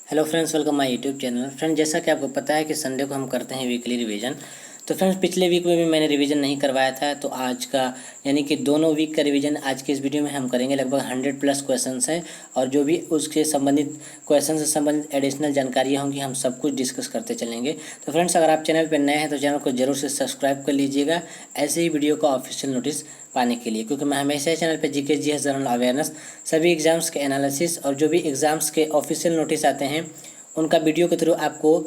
Hello friends, welcome my YouTube channel. Friends, जैसा कि आपको पता है कि संडे को हम करते हैं वीकली रिवीजन। तो फ्रेंड्स, पिछले वीक में भी मैंने रिवीजन नहीं करवाया था, तो आज का यानी कि दोनों वीक का रिवीजन आज के इस वीडियो में हम करेंगे। लगभग 100+ क्वेश्चंस हैं और जो भी उसके संबंधित क्वेश्चन से संबंधित एडिशनल जानकारियाँ होंगी हम सब कुछ डिस्कस करते चलेंगे। तो फ्रेंड्स, अगर आप चैनल पर नए हैं तो चैनल को जरूर से सब्सक्राइब कर लीजिएगा ऐसे ही वीडियो का ऑफिशियल नोटिस पाने के लिए, क्योंकि मैं हमेशा चैनल पे जीके जीएस जनरल अवेयरनेस, सभी एग्जाम्स के एनालिसिस और जो भी एग्जाम्स के ऑफिशियल नोटिस आते हैं उनका वीडियो के थ्रू आपको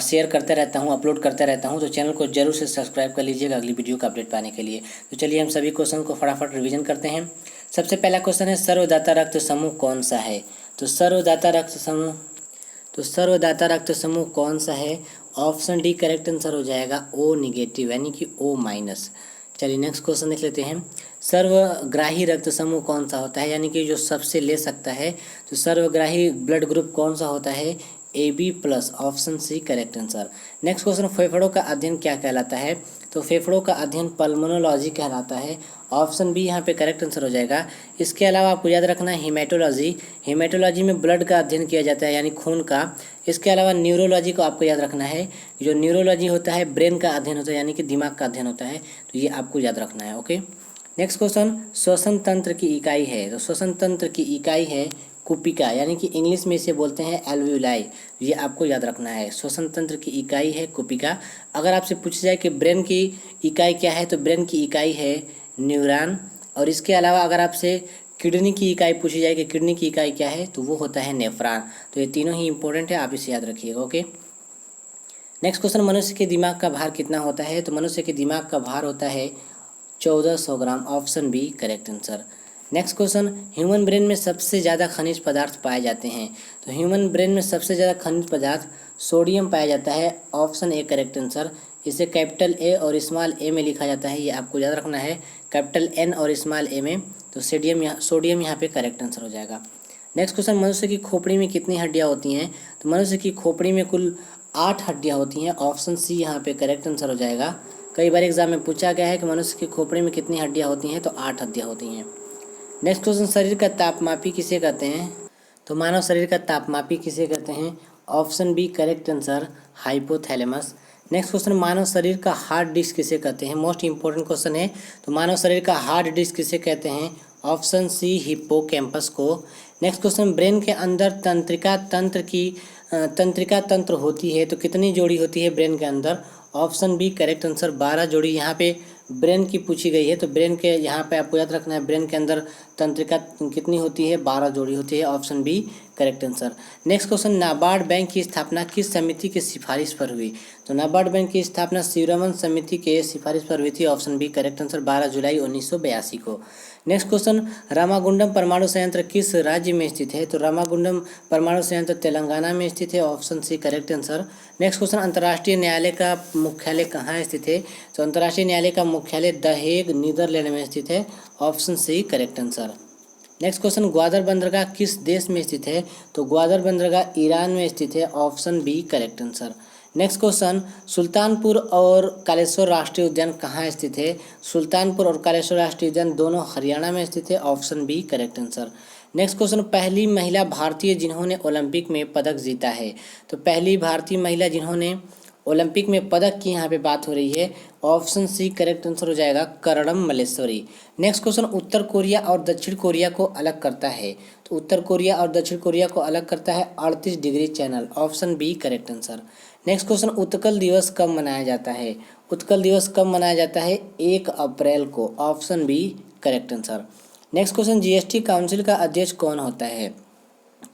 शेयर करता रहता हूं, अपलोड करता रहता हूं। तो चैनल को जरूर से सब्सक्राइब कर लीजिएगा अगली वीडियो का अपडेट पाने के लिए। तो चलिए हम सभी क्वेश्चन को फटाफट रिवीजन करते हैं। सबसे पहला क्वेश्चन है, सर्वदाता रक्त समूह कौन सा है? तो सर्वदाता रक्त समूह कौन सा है? ऑप्शन डी करेक्ट आंसर हो जाएगा ओ निगेटिव, यानी कि ओ माइनस। चलिए नेक्स्ट क्वेश्चन देख लेते हैं। सर्वग्राही रक्त समूह कौन सा होता है, यानी कि जो सबसे ले सकता है। तो सर्वग्राही ब्लड ग्रुप कौन सा होता है? AB+, option C correct answer. Next question, फेफड़ों का अध्ययन क्या कहलाता है? तो फेफड़ों का अध्ययन पल्मोनोलॉजी कहलाता है, ऑप्शन बी यहाँ पे करेक्ट आंसर हो जाएगा। इसके अलावा आपको याद रखना है हीमेटोलॉजी में ब्लड का अध्ययन किया जाता है, यानी खून का। इसके अलावा न्यूरोलॉजी को आपको याद रखना है, जो न्यूरोलॉजी होता है ब्रेन का अध्ययन होता है, यानी कि दिमाग का अध्ययन होता है। तो ये आपको याद रखना है। ओके, नेक्स्ट क्वेश्चन, श्वसन तंत्र की इकाई है। तो श्वसन तंत्र की इकाई है कुपिका, यानी कि इंग्लिश में इसे बोलते हैं एल्वियोलाई। ये आपको याद रखना है, श्वसन तंत्र की इकाई है कुपिका। अगर आपसे पूछा जाए कि ब्रेन की इकाई क्या है, तो ब्रेन की इकाई है न्यूरॉन। और इसके अलावा अगर आपसे किडनी की इकाई पूछी जाए कि किडनी की इकाई क्या है, तो वो होता है नेफ्रॉन। तो ये तीनों ही इंपॉर्टेंट है, आप इसे याद रखिएगा। ओके, नेक्स्ट क्वेश्चन, मनुष्य के दिमाग का भार कितना होता है? तो मनुष्य के दिमाग का भार होता है 1400 ग्राम, option B correct answer. Next question, human brain में सबसे ज़्यादा खनिज पदार्थ पाए जाते हैं। तो ह्यूमन ब्रेन में सबसे ज़्यादा खनिज पदार्थ सोडियम पाया जाता है, ऑप्शन ए करेक्ट आंसर। इसे कैपिटल ए और स्मॉल ए में लिखा जाता है, ये आपको याद रखना है, कैपिटल एन और स्मॉल ए में। तो सोडियम यहाँ पे करेक्ट आंसर हो जाएगा। नेक्स्ट क्वेश्चन, मनुष्य की खोपड़ी में कितनी हड्डियाँ होती हैं? तो मनुष्य की खोपड़ी में कुल 8 हड्डियाँ होती हैं, ऑप्शन सी यहाँ पे करेक्ट आंसर हो जाएगा। कई बार एग्जाम में पूछा गया है कि मनुष्य की खोपड़ी में कितनी हड्डियाँ होती हैं, तो 8 हड्डियाँ होती हैं। नेक्स्ट क्वेश्चन, शरीर का तापमापी किसे कहते हैं? तो मानव शरीर का तापमापी किसे कहते हैं? Option B correct answer, hypothalamus. Next question, मानव शरीर का हार्ड डिस्क किसे कहते हैं? मोस्ट इंपॉर्टेंट क्वेश्चन है। तो मानव शरीर का हार्ड डिस्क किसे कहते हैं? ऑप्शन सी हिप्पोकैम्पस को। नेक्स्ट क्वेश्चन, ब्रेन के अंदर तंत्रिका तंत्र होती है, तो कितनी जोड़ी होती है ब्रेन के अंदर? ऑप्शन बी करेक्ट आंसर, 12 जोड़ी। यहाँ पे ब्रेन की पूछी गई है, तो ब्रेन के यहाँ पे आपको याद रखना है, ब्रेन के अंदर तंत्रिका कितनी होती है? 12 जोड़ी होती है, option B correct answer. Next question, NABARD bank की स्थापना किस समिति की सिफारिश पर हुई? तो नाबार्ड बैंक की स्थापना शिवरमन समिति के सिफारिश पर हुई थी, ऑप्शन बी करेक्ट आंसर, 12 जुलाई 1982 को। नेक्स्ट क्वेश्चन, रामागुंडम परमाणु संयंत्र किस राज्य में स्थित है? तो रामागुंडम परमाणु संयंत्र तेलंगाना में स्थित है, option C correct answer. Next question, अंतर्राष्ट्रीय न्यायालय का मुख्यालय कहाँ स्थित है? तो अंतर्राष्ट्रीय न्यायालय का मुख्यालय द हेग, नीदरलैंड में स्थित है, option C correct answer. Next question, Gwadar बंदरगाह किस देश में स्थित है? तो ग्वादर बंदरगाह ईरान में स्थित है, option B correct answer. Next question, Sultanpur और कालेश्वर राष्ट्रीय उद्यान कहाँ स्थित है? सुल्तानपुर और कालेश्वर राष्ट्रीय उद्यान दोनों हरियाणा में स्थित है, option B correct answer. Next question, पहली महिला भारतीय जिन्होंने ओलंपिक में पदक जीता है। तो पहली भारतीय महिला जिन्होंने ओलंपिक में पदक की यहाँ पे बात हो रही है, ऑप्शन सी करेक्ट आंसर हो जाएगा, कर्णम मल्लेश्वरी। नेक्स्ट क्वेश्चन, उत्तर कोरिया और दक्षिण कोरिया को अलग करता है। तो उत्तर कोरिया और दक्षिण कोरिया को अलग करता है 38 degree channel, option B correct answer. Next question, Utkal Divas कब मनाया जाता है? उत्कल दिवस कब मनाया जाता है? 1 अप्रैल को, option B correct answer. Next question, GST council का अध्यक्ष कौन होता है?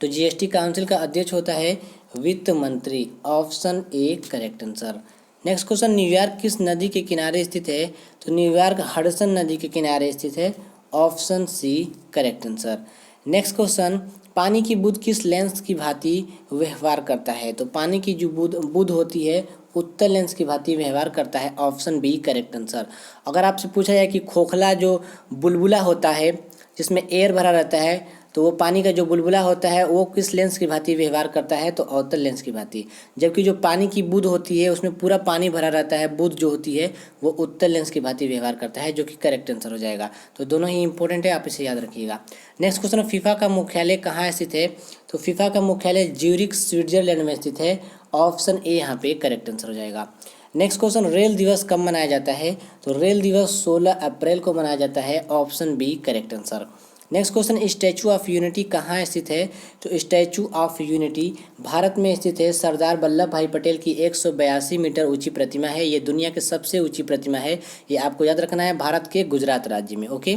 तो जीएसटी काउंसिल का अध्यक्ष होता है वित्त मंत्री, option A correct answer. Next question, New York किस नदी के किनारे स्थित है? तो न्यूयॉर्क हडसन नदी के किनारे स्थित है, option C correct answer. Next question, पानी की बूंद किस लेंस की भांति व्यवहार करता है? तो पानी की जो बूंद होती है उत्तल लेंस की भांति व्यवहार करता है, ऑप्शन बी करेक्ट आंसर। अगर आपसे पूछा जाए कि खोखला जो बुलबुला होता है जिसमें एयर भरा रहता है, तो वो पानी का जो बुलबुला होता है वो किस लेंस की भांति व्यवहार करता है, तो अवतल लेंस की भांति। जबकि जो पानी की बूंद होती है उसमें पूरा पानी भरा रहता है, बूंद जो होती है वो उत्तल लेंस की भांति व्यवहार करता है, जो कि करेक्ट आंसर हो जाएगा। तो दोनों ही इंपॉर्टेंट है, आप इसे याद रखिएगा। नेक्स्ट क्वेश्चन, फीफा का मुख्यालय कहाँ स्थित है? तो फीफा का मुख्यालय ज्यूरिख स्विट्जरलैंड में स्थित है। ऑप्शन ए यहाँ पे करेक्ट आंसर हो जाएगा। नेक्स्ट क्वेश्चन, रेल दिवस कब मनाया जाता है? तो रेल दिवस 16 अप्रैल को मनाया जाता है। Option B correct answer. Next question, statue of unity कहाँ स्थित है? तो स्टैचू ऑफ यूनिटी भारत में स्थित है। सरदार वल्लभ भाई पटेल की 182 मीटर ऊंची प्रतिमा है। ये दुनिया की सबसे ऊंची प्रतिमा है। ये आपको याद रखना है, भारत के गुजरात राज्य में। ओके,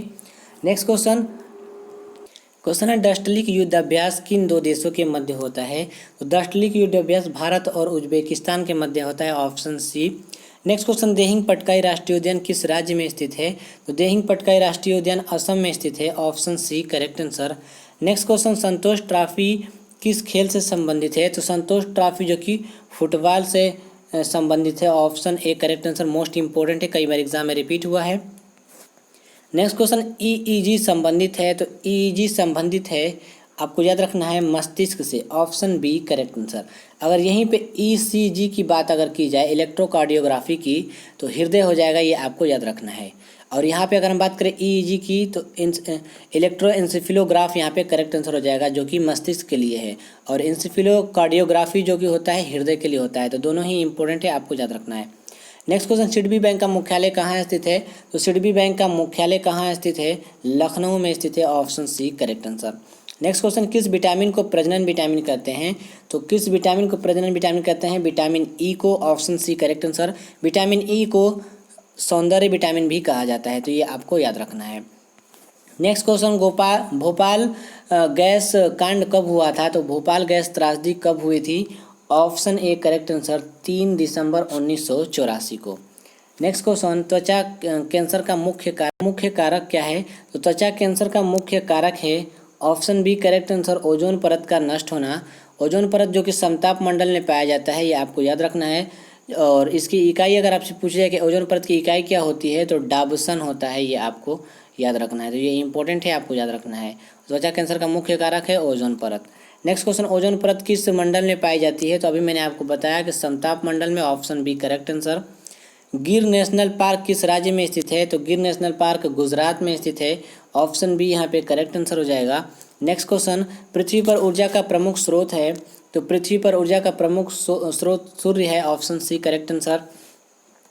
नेक्स्ट क्वेश्चन है, डस्टलिक युद्धाभ्यास किन दो देशों के मध्य होता है? तो डस्टलिक युद्धाभ्यास भारत और उज्बेकिस्तान के मध्य होता है। Option C. Next question, Dehing Patkai राष्ट्रीय उद्यान किस राज्य में स्थित है? तो देहिंग पटकाई राष्ट्रीय उद्यान असम में स्थित है। Option C correct answer. Next question, Santosh trophy किस खेल से संबंधित है? तो संतोष ट्रॉफी जो कि फुटबॉल से संबंधित है। Option A correct answer, most important है, कई बार एग्जाम में रिपीट हुआ है। नेक्स्ट क्वेश्चन, ईईजी संबंधित है। तो ईईजी संबंधित है, आपको याद रखना है, मस्तिष्क से। Option B correct answer. अगर यहीं पे ईसीजी की बात अगर की जाए, इलेक्ट्रोकार्डियोग्राफी की, तो हृदय हो जाएगा, ये आपको याद रखना है। और यहाँ पे अगर हम बात करें ईईजी की, तो इलेक्ट्रोएंसेफेलोग्राफ यहाँ पे करेक्ट आंसर हो जाएगा, जो कि मस्तिष्क के लिए है। और इंसेफेलोकार्डियोग्राफी जो कि होता है हृदय के लिए होता है। तो दोनों ही इंपॉर्टेंट है, आपको याद रखना है। नेक्स्ट क्वेश्चन, सिडबी बैंक का मुख्यालय कहाँ स्थित है? तो सिडबी बैंक का मुख्यालय कहाँ स्थित है? लखनऊ में स्थित है। Option C correct answer. Next question, किस विटामिन को प्रजनन विटामिन कहते हैं? तो किस विटामिन को प्रजनन विटामिन कहते हैं? विटामिन ई को। Option C correct answer. Vitamin E को सौंदर्य विटामिन भी कहा जाता है, तो ये आपको याद रखना है। नेक्स्ट क्वेश्चन, भोपाल गैस कांड कब हुआ था? तो भोपाल गैस त्रासदी कब हुई थी? ऑप्शन ए करेक्ट आंसर, 3 दिसंबर 1984 को। नेक्स्ट क्वेश्चन, त्वचा कैंसर का मुख्य कारक क्या है? तो त्वचा कैंसर का मुख्य कारक है। Option B correct answer, ozone परत का नष्ट होना। ओजोन परत जो कि समताप मंडल में पाया जाता है, ये आपको याद रखना है। और इसकी इकाई अगर आपसे पूछा जाए कि ओजोन परत की इकाई क्या होती है, तो डाबसन होता है, ये आपको याद रखना है। तो ये इंपॉर्टेंट है, आपको याद रखना है। त्वचा कैंसर का मुख्य कारक है ओजोन परत। नेक्स्ट क्वेश्चन, ओजोन परत किस मंडल में पाई जाती है? तो अभी मैंने आपको बताया कि समताप मंडल में। Option B correct answer. Gir national park किस राज्य में स्थित है? तो गिर नेशनल पार्क गुजरात में स्थित है। ऑप्शन बी यहाँ पे करेक्ट आंसर हो जाएगा। नेक्स्ट क्वेश्चन, पृथ्वी पर ऊर्जा का प्रमुख स्रोत है? तो पृथ्वी पर ऊर्जा का प्रमुख स्रोत सूर्य है। Option C correct answer.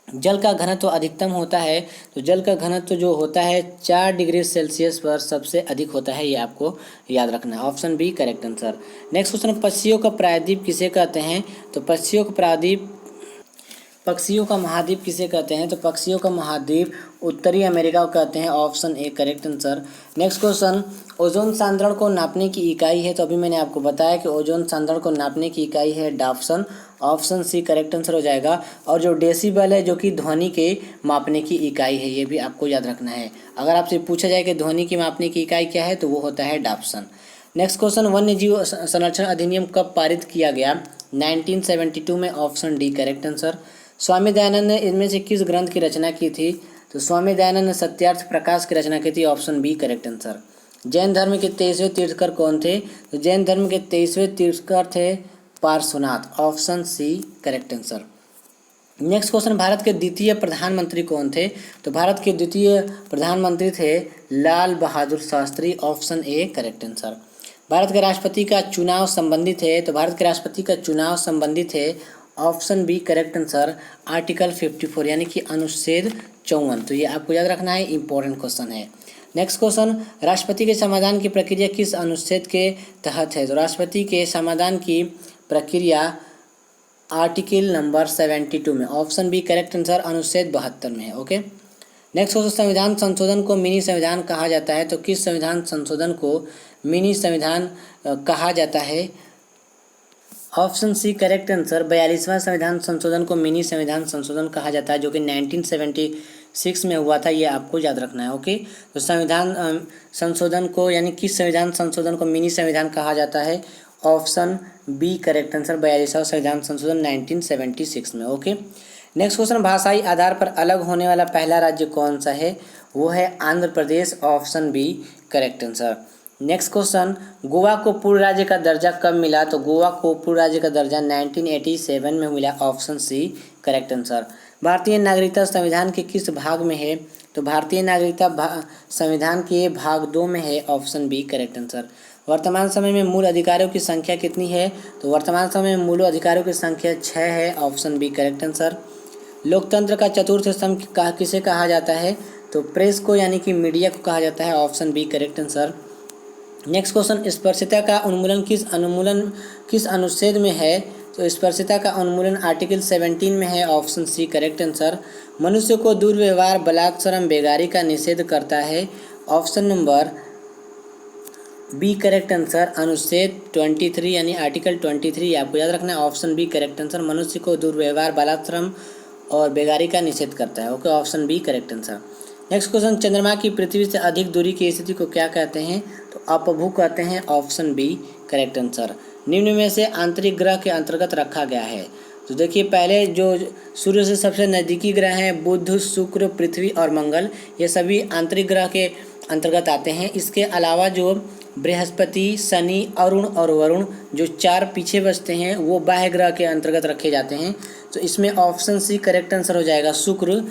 जल का घनत्व अधिकतम होता है? तो जल का घनत्व जो होता है 4 डिग्री सेल्सियस पर सबसे अधिक होता है, ये आपको याद रखना है। Option B correct answer. Next question, पक्षियों का प्रायद्वीप किसे कहते हैं? तो पक्षियों का महाद्वीप किसे कहते हैं? तो पक्षियों का महाद्वीप उत्तरी अमेरिका को कहते हैं। Option A correct answer. Next question, ozone सांद्रण को नापने की इकाई है? तो अभी मैंने आपको बताया कि ओजोन सांद्रण को नापने की इकाई है Dobson. Option C correct answer हो जाएगा। और जो डेसिबल है, जो कि ध्वनि के मापने की इकाई है, ये भी आपको याद रखना है। अगर आपसे पूछा जाए कि ध्वनि की मापने की इकाई क्या है, तो वो होता है डाप्सन। नेक्स्ट क्वेश्चन, वन्य जीव संरक्षण अधिनियम कब पारित किया गया? 1972 में। Option D correct answer. Swami Dayanand ने इनमें से किस ग्रंथ की रचना की थी? तो स्वामी दयानंद ने सत्यार्थ प्रकाश की रचना की थी। Option B correct answer. Jain धर्म के 23वें तीर्थकर कौन थे? तो जैन धर्म के 23वें तीर्थकर थे Parshvanath. Option C correct answer. Next question, Bharat के द्वितीय प्रधानमंत्री कौन थे? तो भारत के द्वितीय प्रधानमंत्री थे Lal Bahadur Shastri. Option A correct answer. Bharat के राष्ट्रपति का चुनाव संबंधित है? तो भारत के राष्ट्रपति का चुनाव संबंधित है। Option B correct answer, article 54 यानी कि अनुच्छेद 54। तो ये आपको याद रखना है, इंपॉर्टेंट क्वेश्चन है। नेक्स्ट क्वेश्चन, राष्ट्रपति के समाधान की प्रक्रिया किस अनुच्छेद के तहत है? तो राष्ट्रपति के समाधान की प्रक्रिया आर्टिकल नंबर 72 में। ऑप्शन बी करेक्ट आंसर, अनुच्छेद 72 में है। ओके, नेक्स्ट क्वेश्चन, संविधान संशोधन को मिनी संविधान कहा जाता है? तो किस संविधान संशोधन को मिनी संविधान कहा जाता है? ऑप्शन सी करेक्ट आंसर, 42वां संविधान संशोधन को मिनी संविधान संशोधन कहा जाता है, जो कि 1976 में हुआ था, ये आपको याद रखना है। ओके, तो संविधान संशोधन को यानी किस संविधान संशोधन को मिनी संविधान कहा जाता है? ऑप्शन बी करेक्ट आंसर, 42वां संविधान संशोधन 1976 में। ओके, नेक्स्ट क्वेश्चन, भाषाई आधार पर अलग होने वाला पहला राज्य कौन सा है? वो है Andhra Pradesh. Option B correct answer. Next question, Goa को पूर्ण राज्य का दर्जा कब मिला? तो गोवा को पूर्ण राज्य का दर्जा 1987 में मिला। Option C correct answer. भारतीय नागरिकता संविधान के किस भाग में है? तो भारतीय नागरिकता संविधान के भाग 2 में है। Option B correct answer. वर्तमान समय में मूल अधिकारियों की संख्या कितनी है? तो वर्तमान समय में मूल अधिकारियों की संख्या 6 है। Option B correct answer. लोकतंत्र का चतुर्थ स्तंभ किसे कहा जाता है? तो प्रेस को यानी कि मीडिया को कहा जाता है। Option B correct answer. Next question, स्पर्शिता का उन्मूलन किस अनुच्छेद में है? तो स्पर्शिता का उन्मूलन आर्टिकल 17 में है। Option C correct answer. मनुष्य को दुर्व्यवहार, बलात्कार, बेगारी का निषेध करता है। Option number B correct answer. अनुच्छेद 23 यानी आर्टिकल 23 आपको याद रखना है। Option B correct answer. मनुष्य को दुर्व्यवहार, बलात्कार और बेगारी का निषेध करता है। Okay, option B correct answer. Next question, चंद्रमा की पृथ्वी से अधिक दूरी की स्थिति को क्या कहते हैं? तो अपभू कहते हैं। Option B correct answer. निम्न में से आंतरिक ग्रह के अंतर्गत रखा गया है? तो देखिए, पहले जो सूर्य से सबसे नज़दीकी ग्रह हैं बुध, शुक्र, पृथ्वी और मंगल, ये सभी आंतरिक ग्रह के अंतर्गत आते हैं। इसके अलावा जो बृहस्पति, शनि, अरुण और वरुण जो 4 पीछे बचते हैं वो बाह्य ग्रह के अंतर्गत रखे जाते हैं। तो इसमें ऑप्शन सी करेक्ट आंसर हो जाएगा। शुक्र,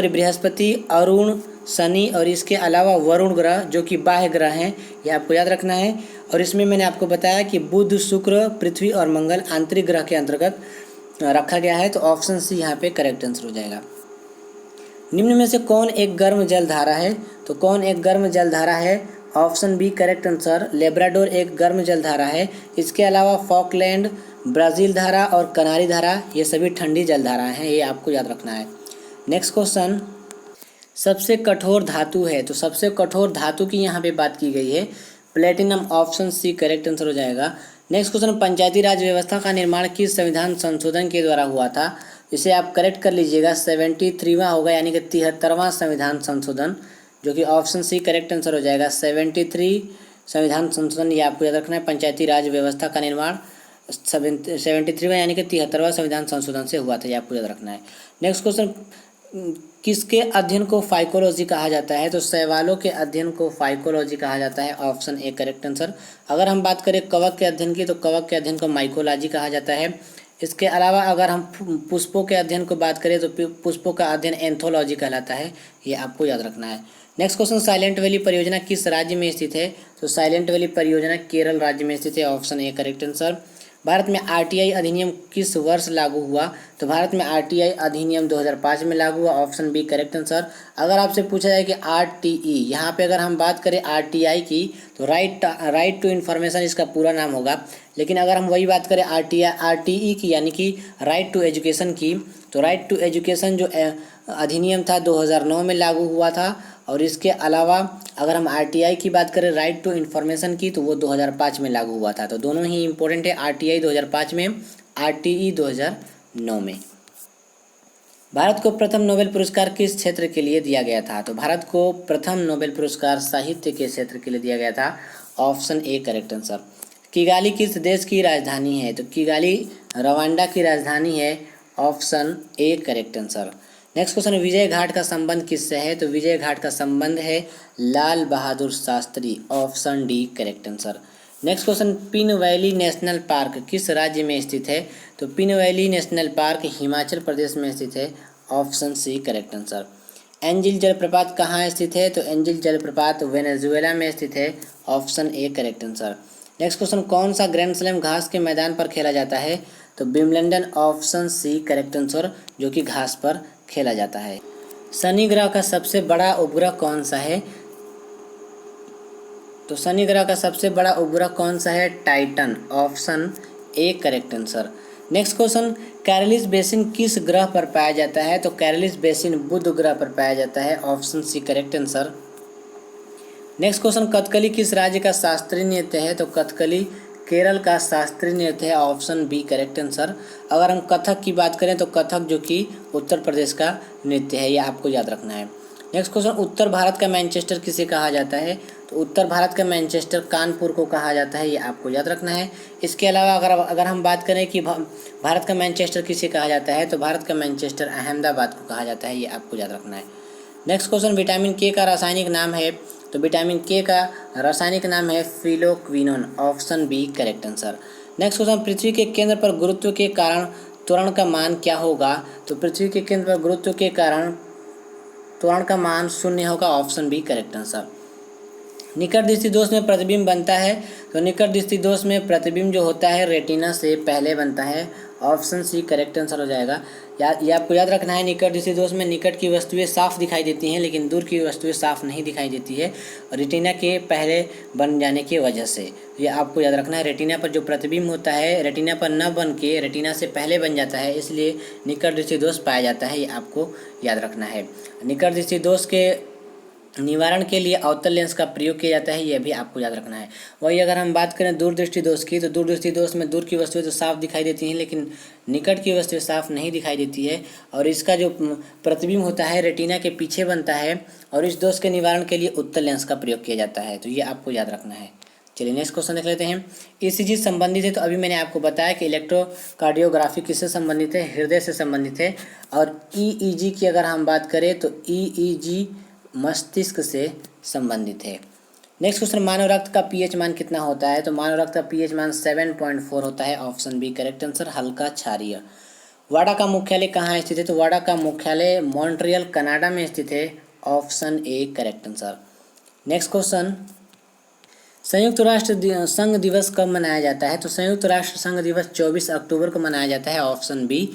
बृहस्पति, अरुण, शनि और इसके अलावा वरुण ग्रह जो कि बाह्य ग्रह हैं, ये आपको याद रखना है। और इसमें मैंने आपको बताया कि बुध, शुक्र, पृथ्वी और मंगल आंतरिक ग्रह के अंतर्गत रखा गया है। तो ऑप्शन सी यहाँ पे करेक्ट आंसर हो जाएगा। निम्न में से कौन एक गर्म जलधारा है? तो कौन एक गर्म जलधारा है? Option B correct answer. Labrador एक गर्म जलधारा है। इसके अलावा फॉकलैंड, ब्राज़ील धारा और कनारी धारा ये सभी ठंडी जलधाराएं हैं, ये आपको याद रखना है। नेक्स्ट क्वेश्चन, सबसे कठोर धातु है? तो सबसे कठोर धातु की यहाँ पे बात की गई है platinum. Option C correct answer हो जाएगा। नेक्स्ट क्वेश्चन, पंचायती राज व्यवस्था का निर्माण किस संविधान संशोधन के द्वारा हुआ था? इसे आप करेक्ट कर लीजिएगा। 73वां होगा यानी कि 73वां संविधान संशोधन, जो कि ऑप्शन सी करेक्ट आंसर हो जाएगा। 73 संविधान संशोधन ये आपको याद रखना है। पंचायती राज व्यवस्था का निर्माण 73वां यानी कि 73वां संविधान संशोधन से हुआ था, ये आपको याद रखना है। नेक्स्ट क्वेश्चन, किसके अध्ययन को फाइकोलॉजी कहा जाता है? तो शैवालों के अध्ययन को फाइकोलॉजी कहा जाता है। Option A correct answer. अगर हम बात करें कवक के अध्ययन की, तो कवक के अध्ययन को माइकोलॉजी कहा जाता है। इसके अलावा अगर हम पुष्पों के अध्ययन को बात करें तो पुष्पों का अध्ययन एंथोलॉजी कहलाता है, ये आपको याद रखना है। नेक्स्ट क्वेश्चन, साइलेंट वैली परियोजना किस राज्य में स्थित है? तो साइलेंट वैली परियोजना केरल राज्य में स्थित है। Option A correct answer. Bharat में आरटीआई अधिनियम किस वर्ष लागू हुआ? तो भारत में आरटीआई अधिनियम 2005 में लागू हुआ। Option B correct answer. अगर आपसे पूछा जाए कि आरटीई, यहाँ पे अगर हम बात करें आरटीआई की, तो राइट टू इन्फॉर्मेशन इसका पूरा नाम होगा। लेकिन अगर हम वही बात करें आरटीई की यानी कि राइट टू एजुकेशन की, तो राइट टू एजुकेशन जो अधिनियम था 2009 में लागू हुआ था। और इसके अलावा अगर हम आरटीआई की बात करें राइट टू इन्फॉर्मेशन की, तो वो 2005 में लागू हुआ था। तो दोनों ही इंपॉर्टेंट है, आरटीआई 2005 में, आरटीई 2009 में। भारत को प्रथम नोबेल पुरस्कार किस क्षेत्र के लिए दिया गया था? तो भारत को प्रथम नोबेल पुरस्कार साहित्य के क्षेत्र के लिए दिया गया था। Option A correct answer. Kigali किस देश की राजधानी है? तो किगाली रवांडा की राजधानी है। Option A correct answer. Next question, Vijay Ghat का संबंध किससे है? तो विजय घाट का संबंध है Lal Bahadur Shastri. Option D correct answer. Next question, Pin valley national park किस राज्य में स्थित है? तो Pin valley national park Himachal Pradesh में स्थित है। Option C correct answer. Angel जलप्रपात कहाँ स्थित है? तो एंजिल जलप्रपात वेनेजुएला में स्थित है। Option A correct answer. Next question, कौन सा ग्रैंड स्लैम घास के मैदान पर खेला जाता है? तो Wimbledon. Option C correct answer, जो कि घास पर खेला जाता है। शनि ग्रह का सबसे बड़ा उपग्रह कौन सा है? तो शनि ग्रह का सबसे बड़ा उपग्रह कौन सा है? Titan. Option A correct answer. Next question, Caloris basin किस ग्रह पर पाया जाता है? तो कैरलिस बेसिन बुध ग्रह पर पाया जाता है। Option C correct answer. Next question, Kathakali किस राज्य का शास्त्रीय नृत्य है? तो कथकली केरल का शास्त्रीय नृत्य है। Option B correct answer. अगर हम कथक की बात करें तो कथक जो कि उत्तर प्रदेश का नृत्य है, ये आपको याद रखना है। नेक्स्ट क्वेश्चन, उत्तर भारत का मैनचेस्टर किसे कहा जाता है? तो उत्तर भारत का मैनचेस्टर कानपुर को कहा जाता है, ये आपको याद रखना है। इसके अलावा अगर हम बात करें कि भारत का मैनचेस्टर किसे कहा जाता है, तो भारत का मैनचेस्टर अहमदाबाद को कहा जाता है, ये आपको याद रखना है। नेक्स्ट क्वेश्चन, विटामिन के का रासायनिक नाम है तो विटामिन के का रासायनिक नाम है phylloquinone, option B correct answer. Next question, पृथ्वी के केंद्र पर गुरुत्व के कारण त्वरण का मान क्या होगा? तो पृथ्वी के केंद्र पर गुरुत्व के कारण त्वरण का मान 0 होगा, ऑप्शन बी करेक्ट आंसर। निकट दृष्टि दोष में प्रतिबिंब बनता है, तो निकट दृष्टि दोष में प्रतिबिंब जो होता है रेटिना से पहले बनता है, ऑप्शन सी करेक्ट आंसर हो जाएगा। ये आपको याद रखना है, निकट दृष्टि दोष में निकट की वस्तुएं साफ दिखाई देती हैं लेकिन दूर की वस्तुएं साफ नहीं दिखाई देती है रेटिना के पहले बन जाने की वजह से। ये आपको याद रखना है, रेटिना पर जो प्रतिबिंब होता है रेटिना पर न बन के रेटिना से पहले बन जाता है, इसलिए निकट दृष्टि दोष पाया जाता है, ये आपको याद रखना है। निकट दृष्टि दोष के निवारण के लिए अवतल लेंस का प्रयोग किया जाता है, यह भी आपको याद रखना है। वही अगर हम बात करें दूरदृष्टि दोष की, तो दूरदृष्टि दोष में दूर की वस्तुएं तो साफ दिखाई देती हैं लेकिन निकट की वस्तुएं साफ नहीं दिखाई देती है और इसका जो प्रतिबिंब होता है रेटिना के पीछे बनता है और इस दोष के निवारण के लिए उत्तल लेंस का प्रयोग किया जाता है, तो ये आपको याद रखना है। चलिए नेक्स्ट क्वेश्चन देख लेते हैं। ईसीजी संबंधित है, तो अभी मैंने आपको बताया कि इलेक्ट्रोकार्डियोग्राफी किससे संबंधित है? हृदय से संबंधित है। और ईईजी की अगर हम बात करें तो ईईजी मस्तिष्क से संबंधित है। नेक्स्ट क्वेश्चन, मानव रक्त का पीएच मान कितना होता है? तो मानव रक्त का पीएच मान 7.4 होता है, ऑप्शन बी करेक्ट आंसर, हल्का क्षारीय। वाडा का मुख्यालय कहाँ स्थित है? तो वाडा का मुख्यालय मॉन्ट्रियल कनाडा में स्थित है, option A correct answer. Next question, संयुक्त राष्ट्र संघ दिवस कब मनाया जाता है? तो संयुक्त राष्ट्र संघ दिवस 24 अक्टूबर को मनाया जाता है, option B.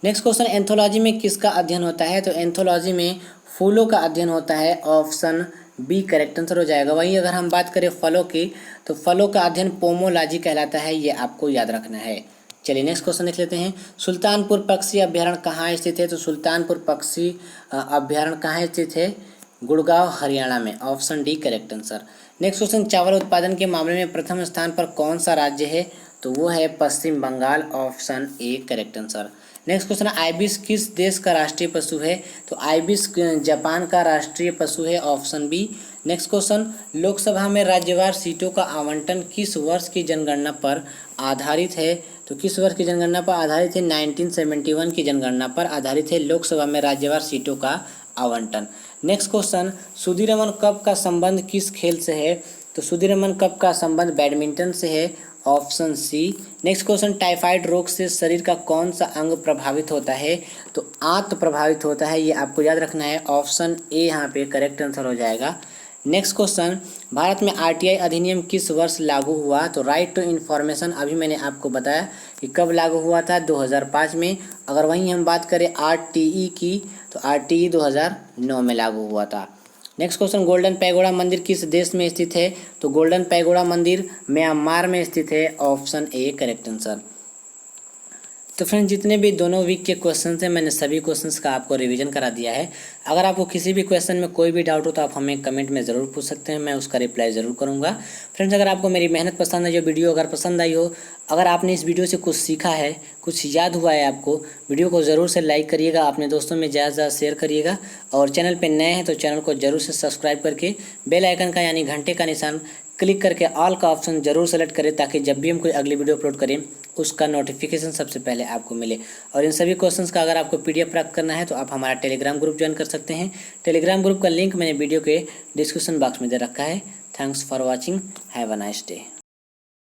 Next question, anthology में किसका अध्ययन होता है? तो एंथोलॉजी में फूलों का अध्ययन होता है, ऑप्शन बी करेक्ट आंसर हो जाएगा। वहीं अगर हम बात करें फलों की, तो फलों का अध्ययन पोमोलॉजी कहलाता है, ये आपको याद रखना है। चलिए नेक्स्ट क्वेश्चन देख लेते हैं। सुल्तानपुर पक्षी अभ्यारण्य कहाँ स्थित है? तो सुल्तानपुर पक्षी अभ्यारण्य कहाँ स्थित है? गुड़गांव हरियाणा में, option D correct answer. Next question, चावल उत्पादन के मामले में प्रथम स्थान पर कौन सा राज्य है? तो वो है Paschim Bengal, option A correct answer. Next question, ibis किस देश का राष्ट्रीय पशु है? तो आइबिस जापान का राष्ट्रीय पशु है, option B. Next question, Lok Sabha में राज्यवार सीटों का आवंटन किस वर्ष की जनगणना पर आधारित है? तो किस वर्ष की जनगणना पर आधारित है? 1971 की जनगणना पर आधारित है लोकसभा में राज्यवार सीटों का आवंटन। नेक्स्ट क्वेश्चन, सुदीरमन कप का संबंध किस खेल से है? तो सुदीरमन कप का संबंध बैडमिंटन से है, option C. Next question, typhoid रोग से शरीर का कौन सा अंग प्रभावित होता है? तो आंत प्रभावित होता है, ये आपको याद रखना है, ऑप्शन ए यहाँ पे करेक्ट आंसर हो जाएगा। नेक्स्ट क्वेश्चन, भारत में आरटीआई अधिनियम किस वर्ष लागू हुआ? तो राइट टू इन्फॉर्मेशन अभी मैंने आपको बताया कि कब लागू हुआ था, 2005 में। अगर वहीं हम बात करें आरटीई की, तो आरटीई 2009 में लागू हुआ था। नेक्स्ट क्वेश्चन, गोल्डन पैगोडा मंदिर किस देश में स्थित है? तो गोल्डन पैगोडा मंदिर म्यांमार में स्थित है, ऑप्शन ए करेक्ट आंसर। तो फ्रेंड्स, जितने भी दोनों वीक के क्वेश्चन थे मैंने सभी क्वेश्चंस का आपको रिवीजन करा दिया है। अगर आपको किसी भी क्वेश्चन में कोई भी डाउट हो तो आप हमें कमेंट में ज़रूर पूछ सकते हैं, मैं उसका रिप्लाई ज़रूर करूंगा। फ्रेंड्स, अगर आपको मेरी मेहनत पसंद है, जो वीडियो अगर पसंद आई हो, अगर आपने इस वीडियो से कुछ सीखा है, कुछ याद हुआ है आपको, वीडियो को ज़रूर से लाइक करिएगा, अपने दोस्तों में ज़्यादा से ज़्यादा शेयर करिएगा और चैनल पर नए हैं तो चैनल को ज़रूर से सब्सक्राइब करके बेल आइकन का यानी घंटे का निशान क्लिक करके ऑल का ऑप्शन जरूर सेलेक्ट करें ताकि जब भी हम कोई अगली वीडियो अपलोड करें उसका नोटिफिकेशन सबसे पहले आपको मिले। और इन सभी क्वेश्चंस का अगर आपको पीडीएफ प्राप्त करना है तो आप हमारा टेलीग्राम ग्रुप ज्वाइन कर सकते हैं। टेलीग्राम ग्रुप का लिंक मैंने वीडियो के डिस्क्रिप्शन बॉक्स में दे रखा है। Thanks for watching, have a nice day.